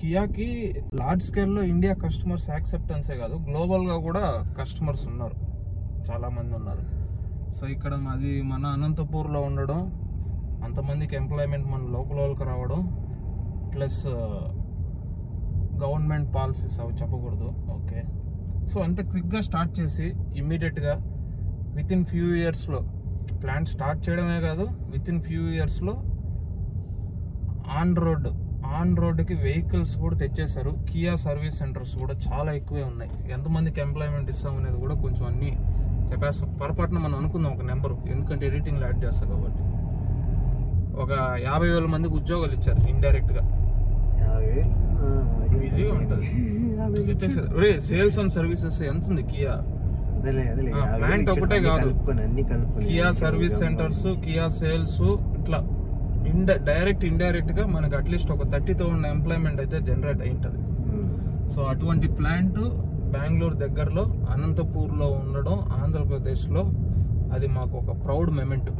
కియాకి large స్కేల్లో India customers యాక్సెప్టెన్సే కాదు, గ్లోబల్గా కూడా కస్టమర్స్ ఉన్నారు, చాలామంది ఉన్నారు. సో ఇక్కడ అది మన అనంతపూర్లో ఉండడం, అంతమందికి ఎంప్లాయ్మెంట్ మన లోకల్ వాళ్ళకి రావడం, ప్లస్ గవర్నమెంట్ పాలసీస్ అవి చెప్పకూడదు. ఓకే, సో అంత క్విక్గా స్టార్ట్ చేసి ఇమ్మీడియట్గా వితిన్ ఫ్యూ ఇయర్స్లో ప్లాంట్ స్టార్ట్ చేయడమే కాదు, వితిన్ ఫ్యూ ఇయర్స్లో ఆన్ రోడ్డుకి వెహికల్స్ కూడా తెచ్చేశారు. కియా సర్వీస్ సెంటర్స్ కూడా చాలా ఎక్కువే ఉన్నాయి. ఎంతమందికి ఎంప్లాయ్మెంట్ ఇస్తాం అనేది కూడా కొంచెం అన్నీ చెప్పేస్తాం. పొరపాటున మనం అనుకుందాం ఒక నెంబరు, ఎందుకంటే ఎడిటింగ్లో యాడ్ చేస్తాం కాబట్టి. ఒక 50,000 మందికి ఉద్యోగాలు ఇచ్చారు ఇండైరెక్ట్గా. ఈజీగా ఉంటుంది. సేల్స్ అండ్ సర్వీసెస్ ఎంత ఉంది కియా? ప్లాంట్ ఒకటే కాదు, Kia service centres, Kia sales, ఇట్లా డైరెక్ట్ ఇండైరెక్ట్ గా మనకి అట్లీస్ట్ ఒక 30,000 ఎంప్లాయ్మెంట్ అయితే జనరేట్ అయి ఉంటుంది. సో అటువంటి ప్లాంట్ బెంగళూరు దగ్గరలో అనంతపూర్లో ఉండడం, ఆంధ్రప్రదేశ్లో, అది మాకు ఒక ప్రౌడ్ మెమెంట్.